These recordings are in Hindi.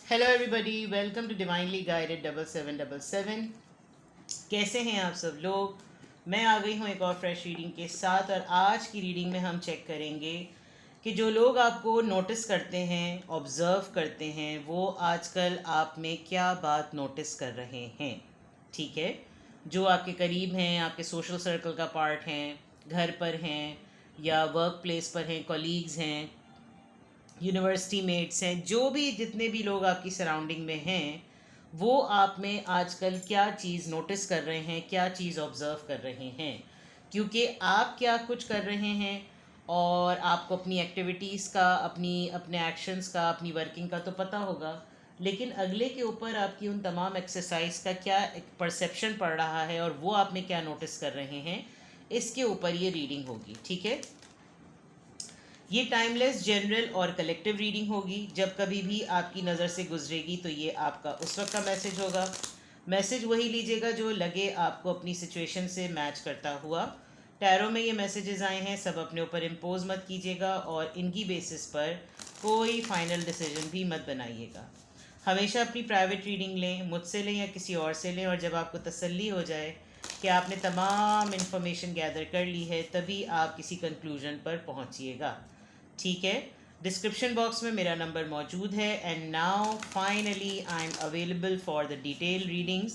Hello everybody, welcome to Divinely Guided 7777। कैसे हैं आप सब लोग। मैं आ गई हूँ एक और फ्रेश रीडिंग के साथ, और आज की रीडिंग में हम चेक करेंगे कि जो लोग आपको नोटिस करते हैं, ऑब्ज़र्व करते हैं, वो आजकल आप में क्या बात नोटिस कर रहे हैं। ठीक है, जो आपके करीब हैं, आपके सोशल सर्कल का पार्ट हैं, घर पर हैं या वर्क प्लेस पर हैं, कॉलीग्स हैं, यूनिवर्सिटी मेट्स हैं, जो भी जितने भी लोग आपकी सराउंडिंग में हैं, वो आप में आजकल क्या चीज़ नोटिस कर रहे हैं, क्या चीज़ ऑब्ज़र्व कर रहे हैं। क्योंकि आप क्या कुछ कर रहे हैं और आपको अपनी एक्टिविटीज़ का, अपने एक्शंस का, अपनी वर्किंग का तो पता होगा, लेकिन अगले के ऊपर आपकी उन तमाम एक्सरसाइज का क्या परसेप्शन पड़ रहा है और वो आप में क्या नोटिस कर रहे हैं, इसके ऊपर ये रीडिंग होगी। ठीक है, ये टाइमलेस, जनरल और कलेक्टिव रीडिंग होगी। जब कभी भी आपकी नज़र से गुजरेगी तो ये आपका उस वक्त का मैसेज होगा। मैसेज वही लीजिएगा जो लगे आपको अपनी सिचुएशन से मैच करता हुआ। टैरो में ये मैसेजेस आए हैं, सब अपने ऊपर इम्पोज मत कीजिएगा और इनकी बेसिस पर कोई फाइनल डिसीजन भी मत बनाइएगा। हमेशा अपनी प्राइवेट रीडिंग लें, मुझसे लें या किसी और से लें, और जब आपको तसल्ली हो जाए कि आपने तमाम इन्फॉर्मेशन गैदर कर ली है, तभी आप किसी कंक्लूजन पर पहुंचिएगा। ठीक है, डिस्क्रिप्शन बॉक्स में मेरा नंबर मौजूद है। And now finally I am available for the detail readings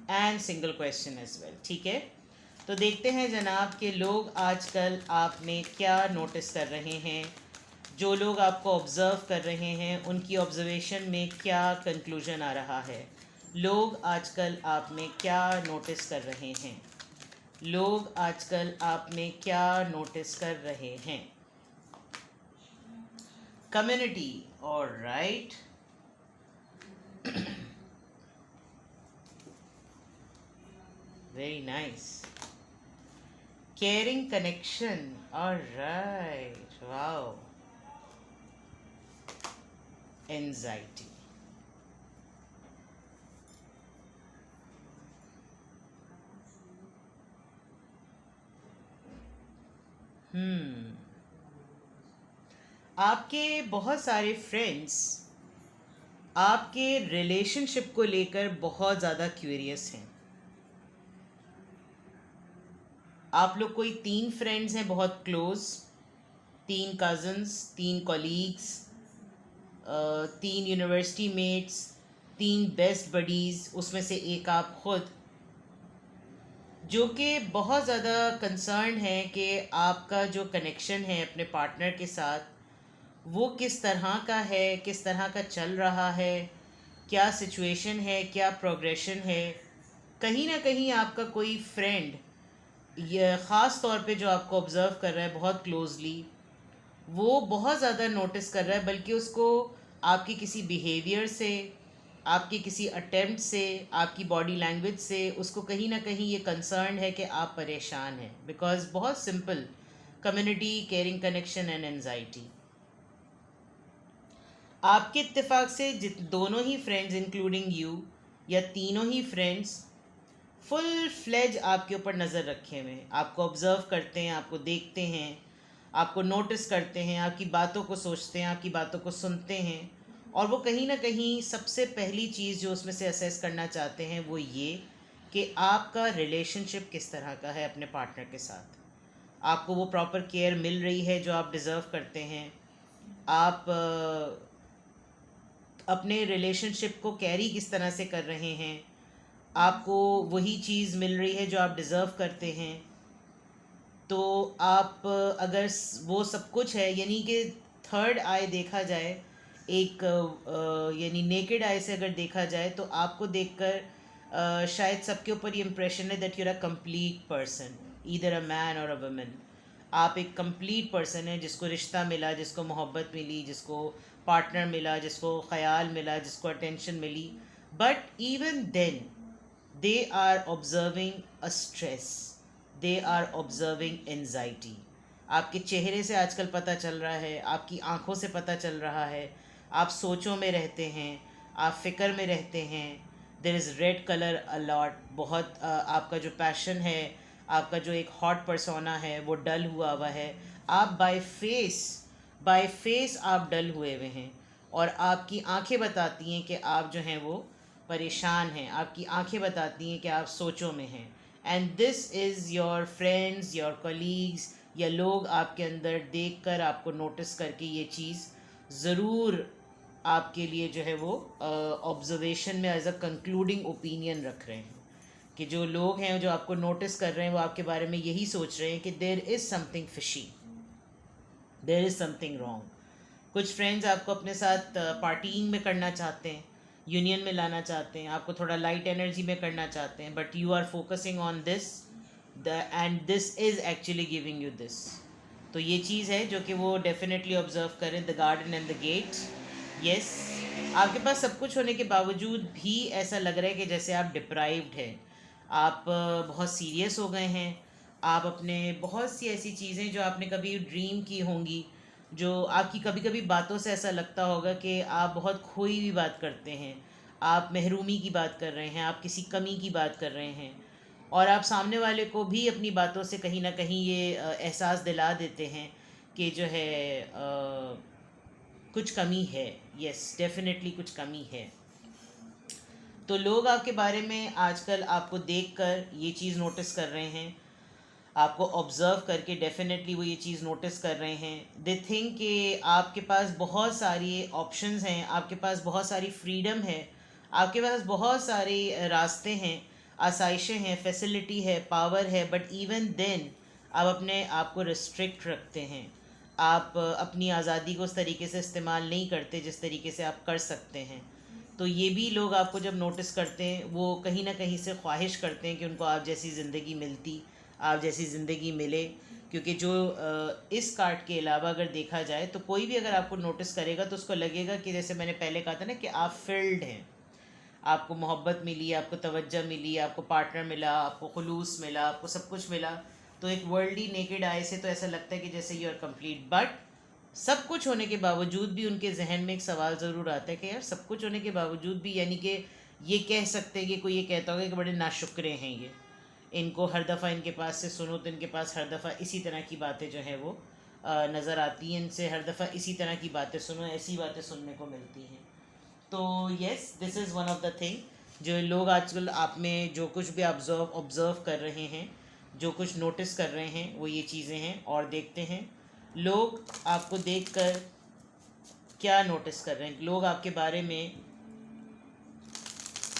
and single question as well. ठीक है, तो देखते हैं जनाब के लोग आजकल आप में क्या नोटिस कर रहे हैं। जो लोग आपको ऑब्ज़र्व कर रहे हैं, उनकी ऑब्जर्वेशन में क्या कंक्लूजन आ रहा है। लोग आजकल आप में क्या नोटिस कर रहे हैं। लोग आजकल आप में क्या नोटिस कर रहे हैं। Community, all right. Very nice. Caring connection, all right. Wow. Anxiety. आपके बहुत सारे फ्रेंड्स आपके रिलेशनशिप को लेकर बहुत ज़्यादा क्यूरियस हैं। आप लोग कोई 3 फ्रेंड्स हैं बहुत close, 3 cousins, 3 colleagues, 3 university mates, 3 best buddies, उसमें से एक आप खुद, जो कि बहुत ज़्यादा कंसर्न है कि आपका जो कनेक्शन है अपने पार्टनर के साथ वो किस तरह का है, किस तरह का चल रहा है, क्या सिचुएशन है, क्या प्रोग्रेशन है। कहीं ना कहीं आपका कोई फ्रेंड, ये ख़ास तौर पे जो आपको ऑब्ज़र्व कर रहा है बहुत क्लोजली, वो बहुत ज़्यादा नोटिस कर रहा है, बल्कि उसको आपकी किसी बिहेवियर से, आपके किसी अटेम्प्ट से, आपकी बॉडी लैंग्वेज से उसको कहीं ना कहीं ये कंसर्न है कि आप परेशान हैं। बिकॉज़ बहुत simple, community, caring connection and anxiety. आपके इत्तेफाक से दोनों ही फ्रेंड्स इंक्लूडिंग यू, या तीनों ही फ्रेंड्स फुल फ्लेज आपके ऊपर नज़र रखे हुए हैं, आपको ऑब्ज़र्व करते हैं, आपको देखते हैं, आपको नोटिस करते हैं, आपकी बातों को सोचते हैं, आपकी बातों को सुनते हैं। और वो कहीं ना कहीं सबसे पहली चीज़ जो उसमें से असेस करना चाहते हैं वो ये कि आपका रिलेशनशिप किस तरह का है अपने पार्टनर के साथ। आपको वो प्रॉपर केयर मिल रही है जो आप डिज़र्व करते हैं। आप अपने रिलेशनशिप को कैरी किस तरह से कर रहे हैं। आपको वही चीज़ मिल रही है जो आप डिज़र्व करते हैं। तो आप अगर वो सब कुछ है, यानी कि थर्ड आई देखा जाए, एक यानी नेकेड आई से अगर देखा जाए, तो आपको देखकर शायद सबके ऊपर ये इम्प्रेशन है that you're a complete person, either a man और अ वुमन। आप एक कंप्लीट पर्सन है जिसको रिश्ता मिला, जिसको मोहब्बत मिली, जिसको पार्टनर मिला, जिसको ख्याल मिला, जिसको अटेंशन मिली। But even then they are observing a stress, they are observing anxiety. आपके चेहरे से आजकल पता चल रहा है, आपकी आंखों से पता चल रहा है, आप सोचों में रहते हैं, आप फ़िक्र में रहते हैं। There is red colour a lot, बहुत आपका जो पैशन है, आपका जो एक हॉट परसोना है वो डल हुआ हुआ है। आप बाय फेस आप डल हुए हुए हैं। और आपकी आंखें बताती हैं कि आप जो हैं वो परेशान हैं, आपकी आंखें बताती हैं कि आप सोचों में हैं। And this is your friends, your colleagues, या लोग आपके अंदर देखकर, आपको नोटिस करके ये चीज़ ज़रूर आपके लिए जो है वो ऑब्जर्वेशन में एज अ कंक्लूडिंग ओपिनियन रख रहे हैं कि जो लोग हैं जो आपको नोटिस कर रहे हैं वो आपके बारे में यही सोच रहे हैं कि there is something fishy, there is something wrong. कुछ फ्रेंड्स आपको अपने साथ पार्टीइंग में करना चाहते हैं, यूनियन में लाना चाहते हैं, आपको थोड़ा लाइट एनर्जी में करना चाहते हैं, but you are focusing on this the end this is actually giving you this. तो ये चीज़ है जो कि वो डेफिनेटली ऑब्जर्व करें, the garden and the gate. Yes, आपके पास सब कुछ होने के बावजूद भी ऐसा लग रहा है कि जैसे आप डिप्राइव्ड हैं, आप बहुत सीरियस हो गए हैं। आप अपने बहुत सी ऐसी चीज़ें जो आपने कभी ड्रीम की होंगी, जो आपकी कभी कभी बातों से ऐसा लगता होगा कि आप बहुत खोई हुई बात करते हैं, आप महरूमी की बात कर रहे हैं, आप किसी कमी की बात कर रहे हैं, और आप सामने वाले को भी अपनी बातों से कहीं ना कहीं ये एहसास दिला देते हैं कि जो है कुछ कमी है। यस, डेफिनेटली कुछ कमी है। तो लोग आपके बारे में आजकल आपको देखकर ये चीज़ नोटिस कर रहे हैं, आपको ऑब्ज़र्व करके डेफिनेटली वो ये चीज़ नोटिस कर रहे हैं। दे थिंक कि आपके पास बहुत सारी ऑप्शंस हैं, आपके पास बहुत सारी फ्रीडम है, आपके पास बहुत सारे रास्ते हैं, आसाइशें हैं, फैसिलिटी है, पावर है, बट इवन देन आप अपने आप को रिस्ट्रिक्ट रखते हैं। आप अपनी आज़ादी को उस तरीके से इस्तेमाल नहीं करते जिस तरीके से आप कर सकते हैं। तो ये भी लोग आपको जब नोटिस करते हैं वो कहीं ना कहीं से ख्वाहिश करते हैं कि उनको आप जैसी ज़िंदगी मिलती, आप जैसी ज़िंदगी मिले। क्योंकि जो इस कार्ड के अलावा अगर देखा जाए तो कोई भी अगर आपको नोटिस करेगा तो उसको लगेगा कि जैसे मैंने पहले कहा था ना कि आप फिल्ड हैं, आपको मोहब्बत मिली, आपको तवज्जो मिली, आपको पार्टनर मिला, आपको खुलूस मिला, आपको सब कुछ मिला। तो एक वर्ल्डली नेकेड आई से तो ऐसा लगता है कि जैसे यू आर कंप्लीट, बट सब कुछ होने के बावजूद भी उनके जहन में एक सवाल ज़रूर आता है कि यार सब कुछ होने के बावजूद भी, यानी कि ये कह सकते हैं कि कोई ये कहता होगा कि बड़े नाशुक्रे हैं ये, इनको हर दफ़ा इनके पास से सुनो तो इनके पास हर दफ़ा इसी तरह की बातें जो हैं वो नज़र आती हैं, इनसे हर दफ़ा इसी तरह की बातें सुनो, ऐसी बातें सुनने को मिलती हैं। तो yes, this is one of the thing जो लोग आजकल आप में जो कुछ भी ऑब्ज़र्व कर रहे हैं, जो कुछ नोटिस कर रहे हैं, वो ये चीज़ें हैं। और देखते हैं लोग आपको देखकर क्या नोटिस कर रहे हैं, लोग आपके बारे में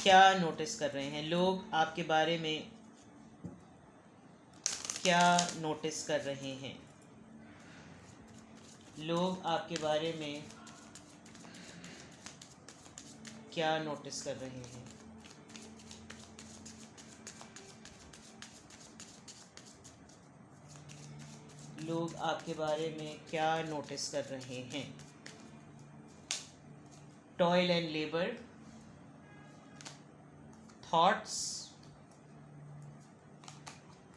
क्या नोटिस कर रहे हैं, लोग आपके बारे में क्या नोटिस कर रहे हैं, लोग आपके बारे में क्या नोटिस कर रहे हैं। लोग आपके बारे में क्या नोटिस कर रहे हैं। Toil and labour, thoughts,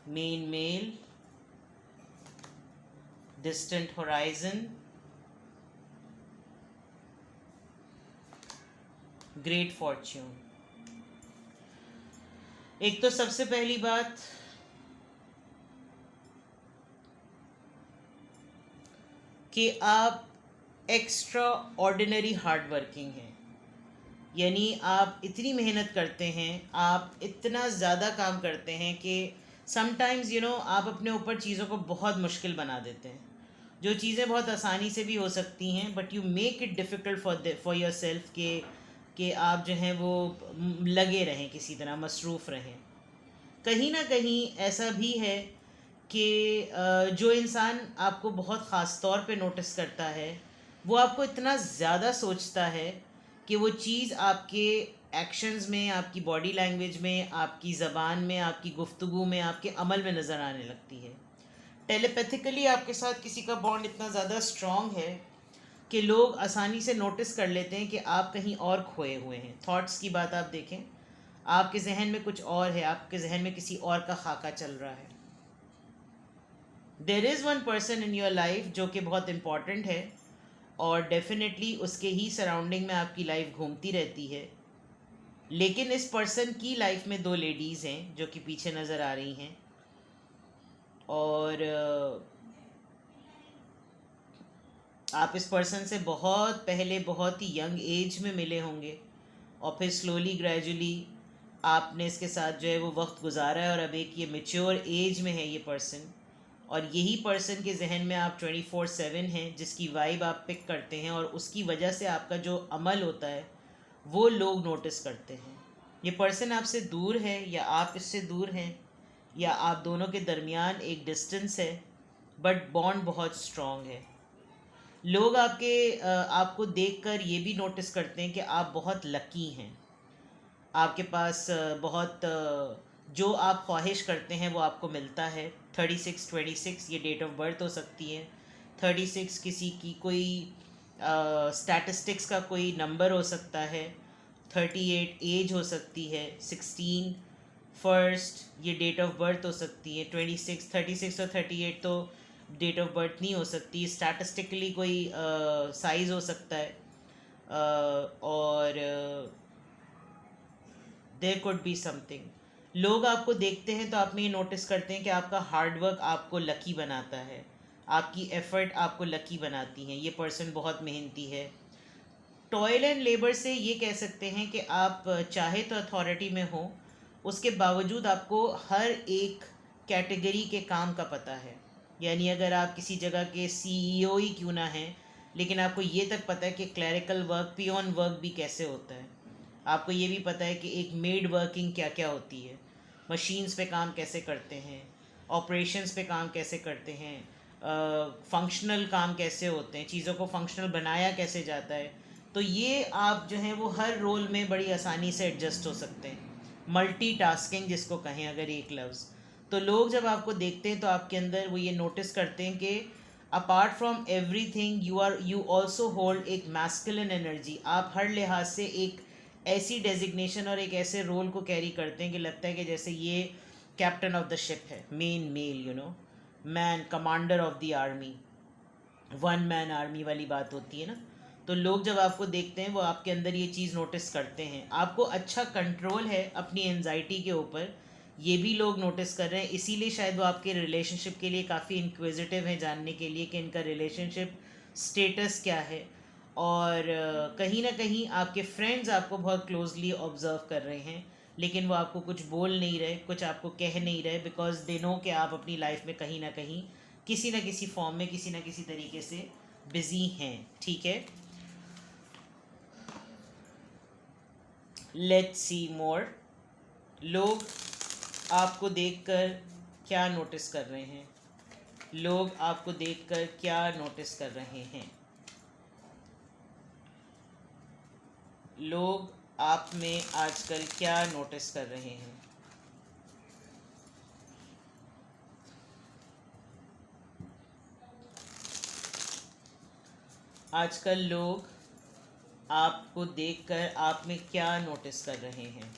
main male, distant horizon, great fortune. एक तो सबसे पहली बात कि आप एक्स्ट्रा ऑर्डिनरी हार्ड वर्किंग हैं, यानी आप इतनी मेहनत करते हैं, आप इतना ज़्यादा काम करते हैं कि समटाइम्स आप अपने ऊपर चीज़ों को बहुत मुश्किल बना देते हैं। जो चीज़ें बहुत आसानी से भी हो सकती हैं, but you make it difficult for your self कि आप जो हैं वो लगे रहें, किसी तरह मसरूफ़ रहें। कहीं ना कहीं ऐसा भी है कि जो इंसान आपको बहुत ख़ास तौर पे नोटिस करता है वो आपको इतना ज़्यादा सोचता है कि वो चीज़ आपके एक्शंस में, आपकी बॉडी लैंग्वेज में, आपकी ज़बान में, आपकी गुफ्तगू में, आपके अमल में नज़र आने लगती है। टेलीपैथिकली आपके साथ किसी का बॉन्ड इतना ज़्यादा स्ट्रॉन्ग है कि लोग आसानी से नोटिस कर लेते हैं कि आप कहीं और खोए हुए हैं। थॉट्स की बात आप देखें, आपके जहन में कुछ और है, आपके जहन में किसी और का खाका चल रहा है। There is one person in your life जो कि बहुत इम्पॉर्टेंट है और डेफिनेटली उसके ही सराउंडिंग में आपकी लाइफ घूमती रहती है। लेकिन इस पर्सन की लाइफ में दो लेडीज़ हैं जो कि पीछे नज़र आ रही हैं, और आप इस पर्सन से बहुत पहले बहुत ही यंग एज में मिले होंगे और फिर स्लोली ग्रेजुअली आपने इसके साथ जो है वो वक्त गुजारा है और अब एक ये मेच्योर एज में है ये पर्सन। और यही पर्सन के जहन में आप 24/7 हैं, जिसकी वाइब आप पिक करते हैं और उसकी वजह से आपका जो अमल होता है वो लोग नोटिस करते हैं। ये पर्सन आपसे दूर है या आप इससे दूर हैं या आप दोनों के दरमियान एक डिस्टेंस है, बट बॉन्ड बहुत स्ट्रॉन्ग है। लोग आपको देखकर ये भी नोटिस करते हैं कि आप बहुत लकी हैं। आपके पास जो आप ख्वाहिश करते हैं वो आपको मिलता है। 3626 ये डेट ऑफ बर्थ हो सकती है। 36 किसी की कोई स्टैटिस्टिक्स का कोई नंबर हो सकता है। 38 एज हो सकती है। 16 फर्स्ट ये डेट ऑफ बर्थ हो सकती है। 36 और 38 तो डेट ऑफ बर्थ नहीं हो सकती, स्टैटिस्टिकली कोई साइज़ हो सकता है। और देयर कुड बी समथिंग। लोग आपको देखते हैं तो आप में ये नोटिस करते हैं कि आपका हार्डवर्क आपको लकी बनाता है, आपकी एफ़र्ट आपको लकी बनाती हैं। ये पर्सन बहुत मेहनती है। टॉयल एंड लेबर से ये कह सकते हैं कि आप चाहे तो अथॉरिटी में हो, उसके बावजूद आपको हर एक कैटेगरी के काम का पता है। यानी अगर आप किसी जगह के सीईओ ही क्यों ना हैं, लेकिन आपको ये तक पता है कि क्लैरिकल वर्क, पियोन वर्क भी कैसे होता है। आपको ये भी पता है कि एक मेड वर्किंग क्या क्या होती है, मशीन्स पे काम कैसे करते हैं, ऑपरेशंस पे काम कैसे करते हैं, फंक्शनल काम कैसे होते हैं, चीज़ों को फंक्शनल बनाया कैसे जाता है। तो ये आप जो हैं वो हर रोल में बड़ी आसानी से एडजस्ट हो सकते हैं। मल्टीटास्किंग जिसको कहें अगर एक लफ्ज़। तो लोग जब आपको देखते हैं तो आपके अंदर वो ये नोटिस करते हैं कि apart from everything you also hold एक मैस्कुलिन एनर्जी। आप हर लिहाज से एक ऐसी डेजिग्नेशन और एक ऐसे रोल को कैरी करते हैं कि लगता है कि जैसे ये कैप्टन ऑफ द शिप है, main male, man, commander of the army, one man army वाली बात होती है ना। तो लोग जब आपको देखते हैं वो आपके अंदर ये चीज़ नोटिस करते हैं। आपको अच्छा कंट्रोल है अपनी एंजाइटी के ऊपर, ये भी लोग नोटिस कर रहे हैं। इसीलिए शायद वो आपके रिलेशनशिप के लिए काफ़ी इंक्विजिटिव हैं, जानने के लिए कि इनका रिलेशनशिप स्टेटस क्या है। और कहीं ना कहीं आपके फ्रेंड्स आपको बहुत क्लोजली ऑब्ज़र्व कर रहे हैं, लेकिन वो आपको कुछ बोल नहीं रहे, कुछ आपको कह नहीं रहे, बिकॉज दे नो कि आप अपनी लाइफ में कहीं ना कहीं किसी न किसी फॉर्म में किसी न किसी तरीके से बिज़ी हैं। ठीक है, लेट्स सी मोर। लोग आपको देखकर क्या नोटिस कर रहे हैं? लोग आपको देखकर क्या नोटिस कर रहे हैं? लोग आप में आजकल क्या नोटिस कर रहे हैं? आजकल लोग आपको देखकर आप में क्या नोटिस कर रहे हैं?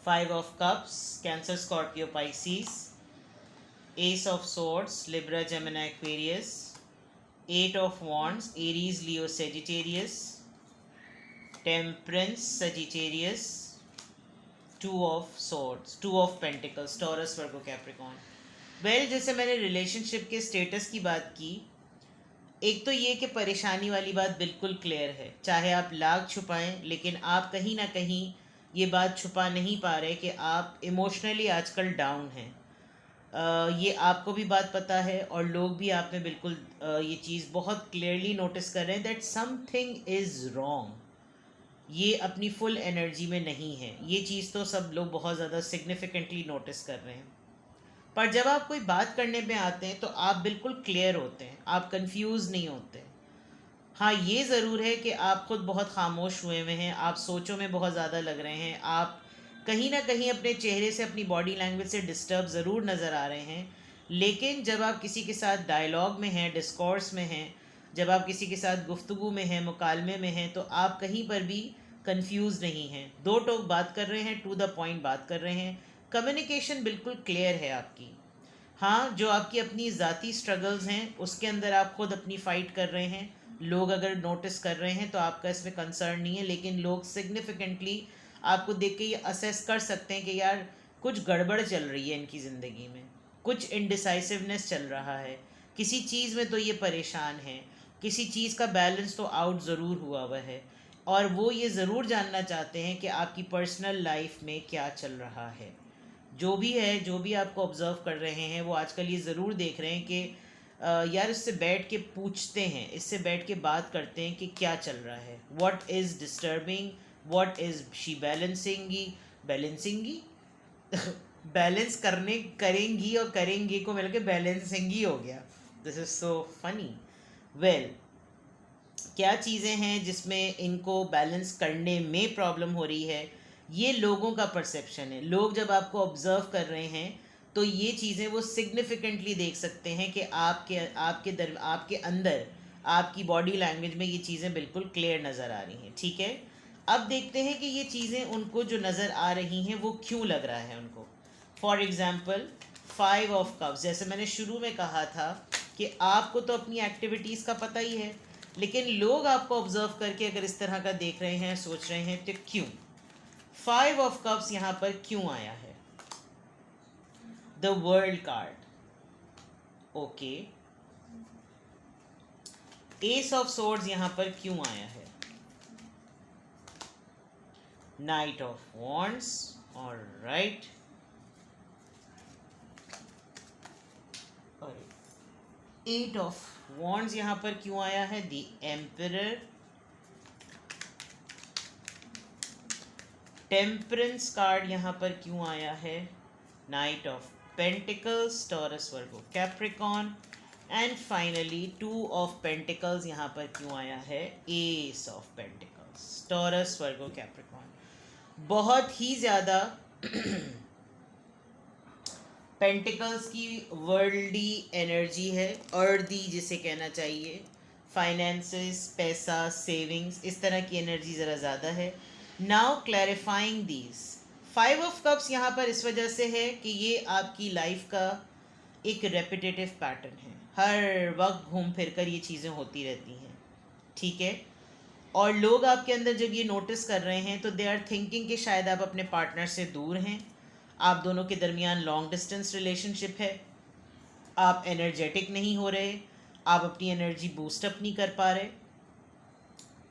5 of cups, cancer, Scorpio, Pisces. S of swords, Libra, Gemini, Aquarius. 8 of wands, Aries, Leo, Sagittarius. Temperance, Sagittarius. 2 of swords, 2 of pentacles, taurus, Virgo, Capricorn. Well, जैसे मैंने रिलेशनशिप के स्टेटस की बात की, एक तो ये कि परेशानी वाली बात बिल्कुल क्लियर है। चाहे आप लाख छुपाएं, लेकिन आप कहीं ना कहीं ये बात छुपा नहीं पा रहे कि आप इमोशनली आजकल डाउन हैं। ये आपको भी बात पता है और लोग भी आप में बिल्कुल ये चीज़ बहुत क्लियरली नोटिस कर रहे हैं दैट समथिंग इज़ रॉन्ग। ये अपनी फुल एनर्जी में नहीं है। ये चीज़ तो सब लोग बहुत ज़्यादा सिग्निफिकेंटली नोटिस कर रहे हैं। पर जब आप कोई बात करने में आते हैं तो आप बिल्कुल क्लियर होते हैं, आप कंफ्यूज नहीं होते। हाँ, ये ज़रूर है कि आप खुद बहुत खामोश हुए हुए हैं, आप सोचों में बहुत ज़्यादा लग रहे हैं, आप कहीं ना कहीं अपने चेहरे से, अपनी बॉडी लैंग्वेज से डिस्टर्ब ज़रूर नज़र आ रहे हैं। लेकिन जब आप किसी के साथ डायलॉग में हैं, डिस्कोर्स में हैं, जब आप किसी के साथ गुफ्तगू में हैं, मुकालमे में हैं, तो आप कहीं पर भी कंफ्यूज नहीं हैं। दो टोक बात कर रहे हैं, टू द पॉइंट बात कर रहे हैं, कम्युनिकेशन बिल्कुल क्लियर है आपकी। हाँ, जो आपकी अपनी ज़ाती स्ट्रगल्स हैं उसके अंदर आप खुद अपनी फ़ाइट कर रहे हैं। लोग अगर नोटिस कर रहे हैं तो आपका इसमें कंसर्न नहीं है, लेकिन लोग सिग्निफिकेंटली आपको देख के ये असेस कर सकते हैं कि यार कुछ गड़बड़ चल रही है इनकी ज़िंदगी में। कुछ इनडिसाइसिवनेस चल रहा है, किसी चीज़ में तो ये परेशान है, किसी चीज़ का बैलेंस तो आउट ज़रूर हुआ है, और वो ये ज़रूर जानना चाहते हैं कि आपकी पर्सनल लाइफ में क्या चल रहा है। जो भी है, जो भी आपको ऑब्ज़र्व कर रहे हैं, वो आजकल ये ज़रूर देख रहे हैं कि यार इससे बैठ के पूछते हैं, इससे बैठ के बात करते हैं कि क्या चल रहा है, what is disturbing, what is she बैलेंसिंगी बैलेंस करने करेंगी और करेंगे को मिल के बैलेंसिंग ही हो गया। This is so funny. Well, क्या चीज़ें हैं जिसमें इनको बैलेंस करने में प्रॉब्लम हो रही है, ये लोगों का परसेप्शन है। लोग जब आपको ऑब्ज़र्व कर रहे हैं तो ये चीज़ें वो सिग्निफिकेंटली देख सकते हैं कि आपके अंदर आपकी बॉडी लैंग्वेज में ये चीज़ें बिल्कुल क्लियर नज़र आ रही हैं। ठीक है, अब देखते हैं कि ये चीज़ें उनको जो नज़र आ रही हैं वो क्यों लग रहा है उनको। फॉर एग्ज़ाम्पल 5 ऑफ कप्स, जैसे मैंने शुरू में कहा था कि आपको तो अपनी एक्टिविटीज़ का पता ही है, लेकिन लोग आपको ऑब्ज़र्व करके अगर इस तरह का देख रहे हैं, सोच रहे हैं, तो क्यों 5 ऑफ कप्स यहाँ पर क्यों आया है? The world card, okay. S of swords यहाँ पर क्यों आया है? Night of wands, alright. और 8 ऑफ वॉन्ड्स यहाँ पर क्यों आया है? The emperor. टेम्परेंस कार्ड यहाँ पर क्यों आया है? Night of pentacles, Taurus Virgo Capricorn. And finally 2 of pentacles यहाँ पर क्यों आया है? S of pentacles, Taurus Virgo Capricorn. बहुत ही ज़्यादा पेंटिकल्स की वर्ल्डी एनर्जी है, अर्दी जिसे कहना चाहिए, फाइनेंसेस, पैसा, सेविंग्स, इस तरह की एनर्जी ज़रा ज़्यादा है। Now clarifying these 5 of cups यहाँ पर इस वजह से है कि ये आपकी लाइफ का एक रेपिटेटिव पैटर्न है, हर वक्त घूम फिर कर ये चीज़ें होती रहती हैं। ठीक है, और लोग आपके अंदर जब ये नोटिस कर रहे हैं तो दे आर थिंकिंग कि शायद आप अपने पार्टनर से दूर हैं, आप दोनों के दरमियान लॉन्ग डिस्टेंस रिलेशनशिप है, आप एनर्जेटिक नहीं हो रहे, आप अपनी एनर्जी बूस्टअप नहीं कर पा रहे,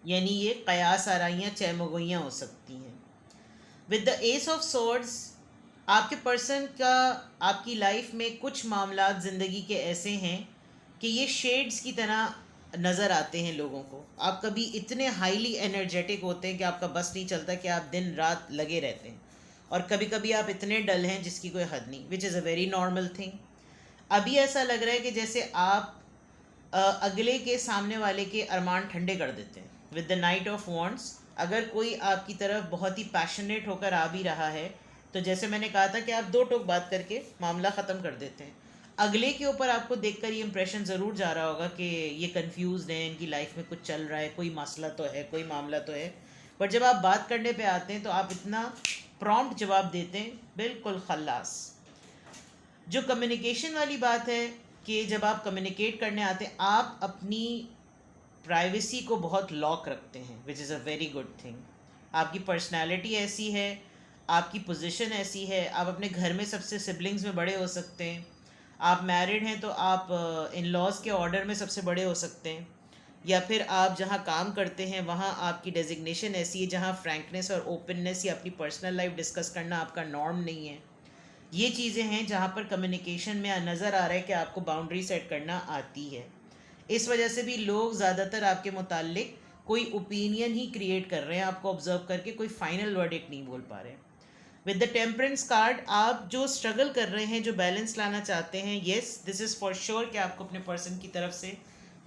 यानी ये कयास आराइयाँ चैमगोइयाँ हो सकती हैं। With the S of swords, आपके पर्सन का आपकी लाइफ में कुछ मामलात ज़िंदगी के ऐसे हैं कि ये शेड्स की तरह नज़र आते हैं लोगों को। आप कभी इतने हाईली एनर्जेटिक होते हैं कि आपका बस नहीं चलता, कि आप दिन रात लगे रहते हैं, और कभी कभी आप इतने डल हैं जिसकी कोई हद नहीं, which is a very normal thing. अभी ऐसा लग रहा है कि जैसे आप अगले के सामने वाले के अरमान ठंडे कर देते हैं। With the night of wands, अगर कोई आपकी तरफ बहुत ही पैशनेट होकर आ भी रहा है तो जैसे मैंने कहा था कि आप 2 टोक बात करके मामला ख़त्म कर देते हैं। अगले के ऊपर आपको देखकर ये इंप्रेशन ज़रूर जा रहा होगा कि ये कंफ्यूज्ड हैं, इनकी लाइफ में कुछ चल रहा है, कोई मसला तो है, कोई मामला तो है। पर जब आप बात करने पे आते हैं तो आप इतना प्रॉम्प्ट जवाब देते हैं, बिल्कुल खल्लास। जो कम्युनिकेशन वाली बात है कि जब आप कम्युनिकेट करने आते हैं आप अपनी प्राइवेसी को बहुत लॉक रखते हैं, which is a very good thing. आपकी पर्सनैलिटी ऐसी है, आपकी पोजीशन ऐसी है, आप अपने घर में सबसे सिबलिंग्स में बड़े हो सकते हैं, आप मैरिड हैं तो आप इन लॉज के ऑर्डर में सबसे बड़े हो सकते हैं, या फिर आप जहाँ काम करते हैं वहाँ आपकी डेजिग्नेशन ऐसी है जहाँ फ्रैंकनेस और ओपननेस या अपनी पर्सनल लाइफ डिस्कस करना आपका नॉर्म नहीं है। ये चीज़ें हैं जहाँ पर कम्युनिकेशन में नज़र आ रहा है कि आपको बाउंड्री सेट करना आती है। इस वजह से भी लोग ज़्यादातर आपके मुताल्लिक कोई ओपिनियन ही क्रिएट कर रहे हैं, आपको ऑब्जर्व करके कोई फाइनल वर्डिक्ट नहीं बोल पा रहे हैं। विद द टेम्परेंस कार्ड, आप जो स्ट्रगल कर रहे हैं, जो बैलेंस लाना चाहते हैं, yes this is for sure कि आपको अपने पर्सन की तरफ से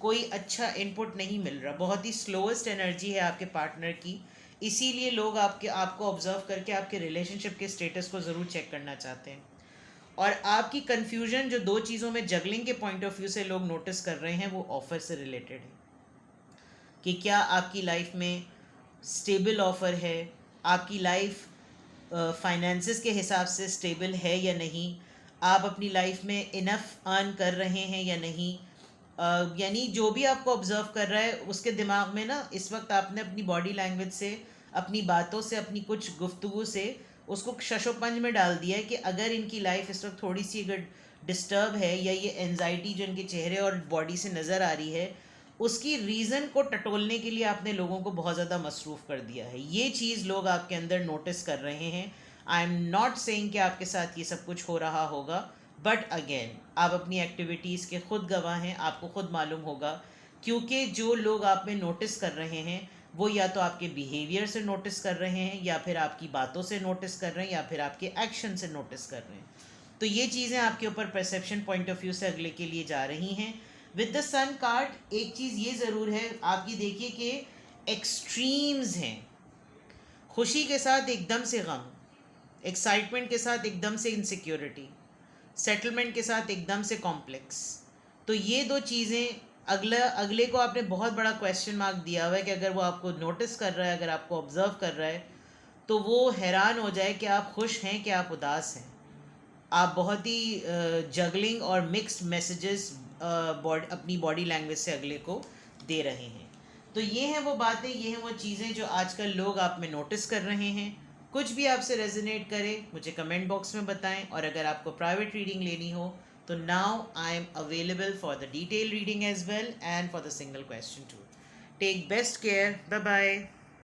कोई अच्छा इनपुट नहीं मिल रहा, बहुत ही स्लोएस्ट एनर्जी है आपके पार्टनर की। इसीलिए लोग आपको ऑब्जर्व करके आपके रिलेशनशिप के स्टेटस को ज़रूर चेक करना चाहते हैं। और आपकी कन्फ्यूजन जो 2 चीज़ों में जगलिंग के पॉइंट ऑफ व्यू से लोग नोटिस कर रहे हैं, वो ऑफ़र से रिलेटेड है कि क्या आपकी लाइफ में स्टेबल ऑफ़र है, आपकी लाइफ फाइनेंसेस के हिसाब से स्टेबल है या नहीं, आप अपनी लाइफ में इनफ अर्न कर रहे हैं या नहीं। यानी जो भी आपको ऑब्जर्व कर रहा है उसके दिमाग में ना इस वक्त आपने अपनी बॉडी लैंग्वेज से, अपनी बातों से, अपनी कुछ गुफ्तगू से उसको शशोपंज में डाल दिया है कि अगर इनकी लाइफ इस वक्त थोड़ी सी अगर डिस्टर्ब है या ये एनजाइटी जो इनके चेहरे और बॉडी से नज़र आ रही है, उसकी रीज़न को टटोलने के लिए आपने लोगों को बहुत ज़्यादा मसरूफ़ कर दिया है। ये चीज़ लोग आपके अंदर नोटिस कर रहे हैं। आई एम नॉट सेइंग कि आपके साथ ये सब कुछ हो रहा होगा, बट अगेन आप अपनी एक्टिविटीज़ के खुद गवाह हैं, आपको खुद मालूम होगा, क्योंकि जो लोग आप में नोटिस कर रहे हैं वो या तो आपके बिहेवियर से नोटिस कर रहे हैं, या फिर आपकी बातों से नोटिस कर रहे हैं, या फिर आपके एक्शन से नोटिस कर रहे हैं। तो ये चीज़ें आपके ऊपर परसेप्शन पॉइंट ऑफ व्यू से अगले के लिए जा रही हैं। विद द सन कार्ड एक चीज़ ये ज़रूर है, आप ये देखिए कि एक्सट्रीम्स हैं। खुशी के साथ एकदम से गम, एक्साइटमेंट के साथ एकदम से इनसिक्योरिटी, सेटलमेंट के साथ एकदम से कॉम्प्लेक्स। तो ये दो चीज़ें अगले को आपने बहुत बड़ा क्वेश्चन मार्क दिया हुआ है कि अगर वो आपको नोटिस कर रहा है, अगर आपको ऑब्ज़र्व कर रहा है, तो वो हैरान हो जाए कि आप खुश हैं कि आप उदास हैं। आप बहुत ही जगलिंग और मिक्स्ड मैसेजेस अपनी बॉडी लैंग्वेज से अगले को दे रहे हैं। तो ये हैं वो बातें, ये हैं वो चीज़ें जो आजकल लोग आप में नोटिस कर रहे हैं। कुछ भी आपसे रेजोनेट करे मुझे कमेंट बॉक्स में बताएं, और अगर आपको प्राइवेट रीडिंग लेनी हो तो now I am available for the detail reading as well and for the single question too. Take best care, bye bye.